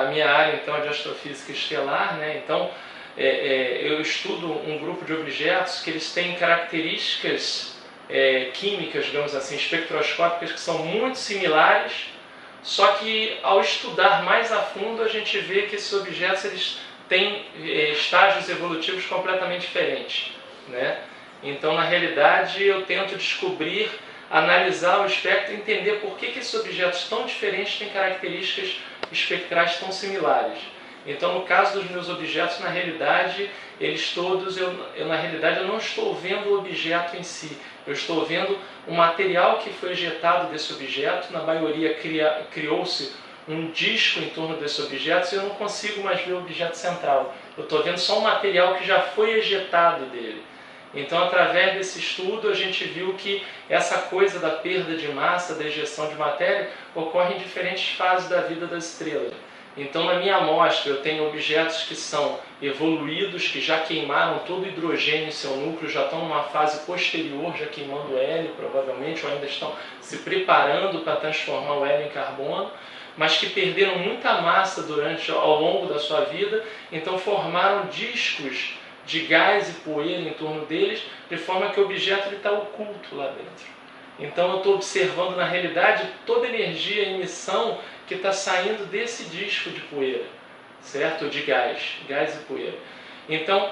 minha área então é de astrofísica estelar, né? Então eu estudo um grupo de objetos que eles têm características químicas, digamos assim, espectroscópicas, que são muito similares, só que ao estudar mais a fundo a gente vê que esses objetos eles têm estágios evolutivos completamente diferentes, né? Então, na realidade, eu tento descobrir, analisar o espectro e entender por que esses objetos tão diferentes têm características espectrais tão similares. Então, no caso dos meus objetos, na realidade, eles todos, eu não estou vendo o objeto em si, eu estou vendo o material que foi ejetado desse objeto. Na maioria criou-se um disco em torno desse objeto e eu não consigo mais ver o objeto central. Eu estou vendo só um material que já foi ejetado dele. Então, através desse estudo, a gente viu que essa coisa da perda de massa, da ejeção de matéria, ocorre em diferentes fases da vida das estrelas. Então, na minha amostra, eu tenho objetos que são evoluídos, que já queimaram todo o hidrogênio em seu núcleo, já estão numa fase posterior, já queimando hélio, provavelmente, ou ainda estão se preparando para transformar o hélio em carbono, mas que perderam muita massa ao longo da sua vida, então formaram discos de gás e poeira em torno deles, de forma que o objeto está oculto lá dentro. Então eu estou observando, na realidade, toda a energia e emissão que está saindo desse disco de poeira, certo? De gás e poeira. Então,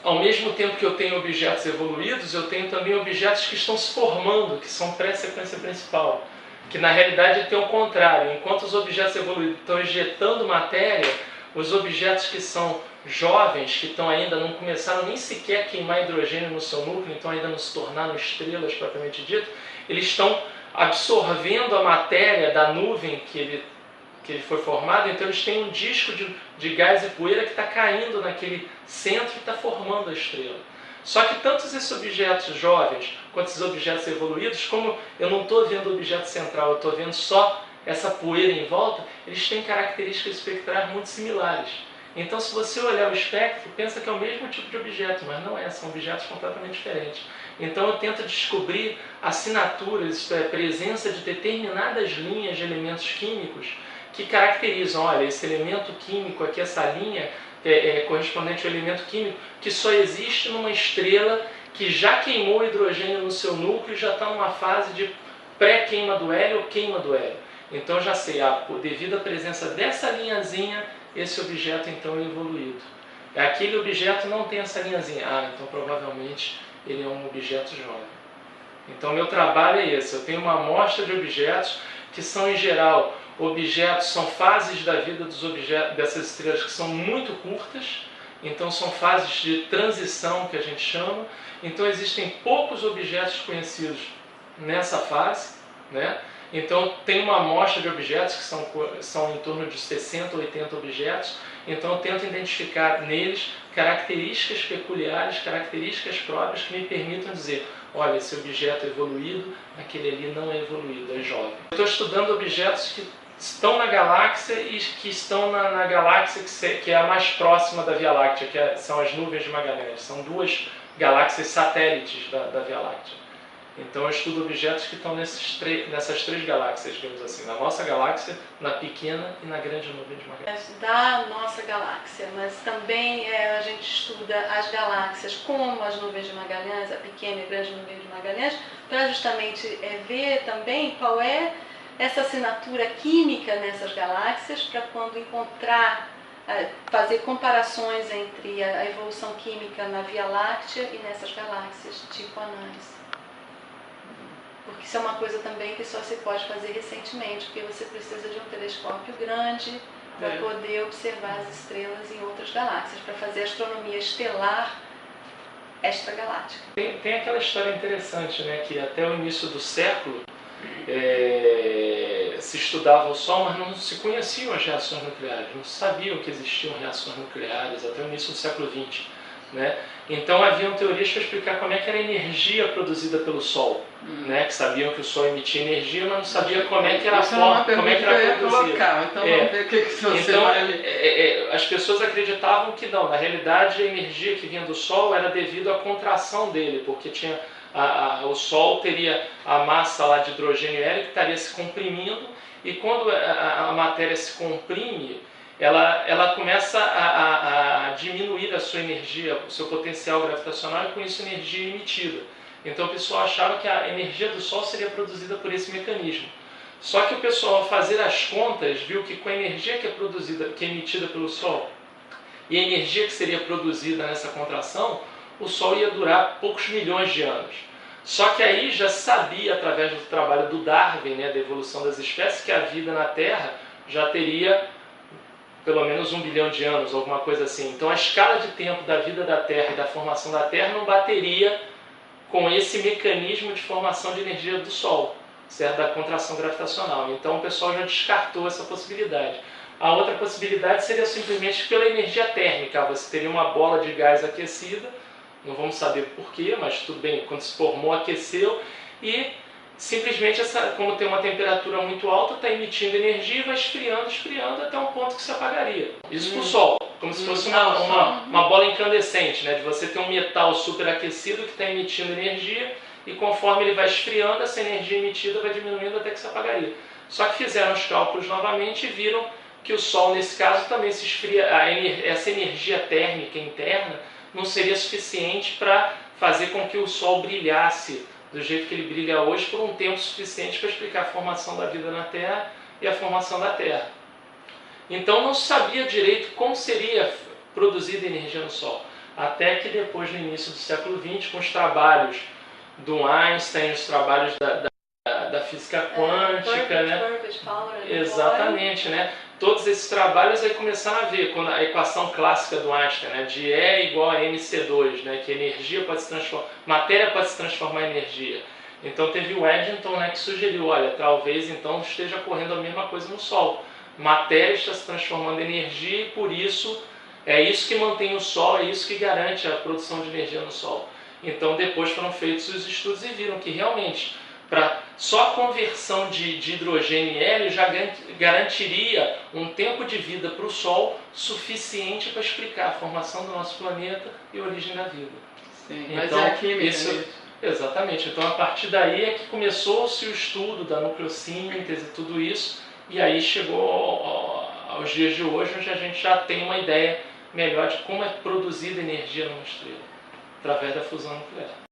ao mesmo tempo que eu tenho objetos evoluídos, eu tenho também objetos que estão se formando, que são pré-sequência principal, que na realidade tem o contrário. Enquanto os objetos evoluídos estão ejetando matéria, os objetos que são jovens, que ainda não começaram nem sequer a queimar hidrogênio no seu núcleo, então ainda não se tornaram estrelas propriamente dito, eles estão absorvendo a matéria da nuvem que ele foi formado, então eles têm um disco de gás e poeira que está caindo naquele centro e está formando a estrela. Só que tanto esses objetos jovens quanto esses objetos evoluídos, como eu não estou vendo o objeto central, eu estou vendo só essa poeira em volta, eles têm características espectrais muito similares. Então, se você olhar o espectro, pensa que é o mesmo tipo de objeto, mas não é, são objetos completamente diferentes. Então, eu tento descobrir assinaturas, isto é, presença de determinadas linhas de elementos químicos que caracterizam, olha, esse elemento químico aqui, essa linha é correspondente ao elemento químico que só existe numa estrela que já queimou hidrogênio no seu núcleo e já está numa fase de pré-queima do hélio ou queima do hélio. Então, já sei, devido à presença dessa linhazinha, esse objeto então é evoluído. Aquele objeto não tem essa linhazinha. Então provavelmente ele é um objeto jovem. Então meu trabalho é esse. Eu tenho uma amostra de objetos que são, em geral, são fases da vida dos objetos, dessas estrelas que são muito curtas. Então são fases de transição que a gente chama. Então existem poucos objetos conhecidos nessa fase, né? Então, tem uma amostra de objetos que são em torno de 60 ou 80 objetos. Então, eu tento identificar neles características peculiares, características próprias que me permitam dizer, olha, esse objeto é evoluído, aquele ali não é evoluído, é jovem. Eu estou estudando objetos que estão na galáxia e que estão na galáxia que é a mais próxima da Via Láctea, são as nuvens de Magalhães. São duas galáxias satélites da Via Láctea. Então eu estudo objetos que estão nessas três galáxias, digamos assim, na nossa galáxia, na pequena e na grande nuvem de Magalhães. Da nossa galáxia, mas também a gente estuda as galáxias como as nuvens de Magalhães, a pequena e a grande nuvem de Magalhães, para justamente ver também qual é essa assinatura química nessas galáxias, para quando encontrar, fazer comparações entre a evolução química na Via Láctea e nessas galáxias, tipo anais. Porque isso é uma coisa também que só se pode fazer recentemente, porque você precisa de um telescópio grande para poder observar as estrelas em outras galáxias, para fazer astronomia estelar extragaláctica. Tem aquela história interessante, né, que até o início do século se estudava o Sol, mas não se conheciam as reações nucleares, não sabiam que existiam reações nucleares até o início do século XX. Né? Então haviam teorias para explicar como é que era a energia produzida pelo Sol, né? Que sabiam que o Sol emitia energia, mas não sabiam como é que era a forma, como é que era produzida. Então vamos ver o que você vai... As pessoas acreditavam que não, na realidade a energia que vinha do Sol era devido à contração dele, porque tinha o Sol teria a massa lá de hidrogênio e hélio que estaria se comprimindo, e quando a matéria se comprime, ela começa a diminuir a sua energia, o seu potencial gravitacional e com isso a energia emitida. Então o pessoal achava que a energia do Sol seria produzida por esse mecanismo. Só que o pessoal, ao fazer as contas, viu que com a energia que é emitida pelo Sol e a energia que seria produzida nessa contração, o Sol ia durar poucos milhões de anos. Só que aí já sabia, através do trabalho do Darwin, né, da evolução das espécies, que a vida na Terra já teria pelo menos 1 bilhão de anos, alguma coisa assim. Então a escala de tempo da vida da Terra e da formação da Terra não bateria com esse mecanismo de formação de energia do Sol, certo? Da contração gravitacional. Então o pessoal já descartou essa possibilidade. A outra possibilidade seria simplesmente pela energia térmica. Você teria uma bola de gás aquecida, não vamos saber porquê, mas tudo bem, quando se formou, aqueceu, e simplesmente, como tem uma temperatura muito alta, está emitindo energia e vai esfriando até um ponto que se apagaria. Isso para o Sol, como se fosse uma bola incandescente, né? De você ter um metal superaquecido que está emitindo energia, e conforme ele vai esfriando, essa energia emitida vai diminuindo até que se apagaria. Só que fizeram os cálculos novamente e viram que o Sol, nesse caso, também se esfria. Essa energia térmica interna não seria suficiente para fazer com que o Sol brilhasse do jeito que ele brilha hoje por um tempo suficiente para explicar a formação da vida na Terra e a formação da Terra. Então não se sabia direito como seria produzida energia no Sol, até que depois, no início do século XX, com os trabalhos do Einstein, os trabalhos da física quântica, né? Exatamente, né? Todos esses trabalhos aí começaram a ver quando a equação clássica do Einstein, né, de E igual a mc2, né, que energia pode se transformar, matéria pode se transformar em energia. Então teve o Eddington, né, que sugeriu, olha, talvez então esteja ocorrendo a mesma coisa no Sol. Matéria está se transformando em energia e por isso é isso que mantém o Sol, é isso que garante a produção de energia no Sol. Então depois foram feitos os estudos e viram que realmente só a conversão de hidrogênio e hélio já garantiria um tempo de vida para o Sol suficiente para explicar a formação do nosso planeta e a origem da vida. Sim, mas então, é a química isso, exatamente. Então a partir daí é que começou-se o estudo da nucleossíntese e tudo isso, e aí chegou aos dias de hoje, onde a gente já tem uma ideia melhor de como é produzida energia numa estrela, através da fusão nuclear.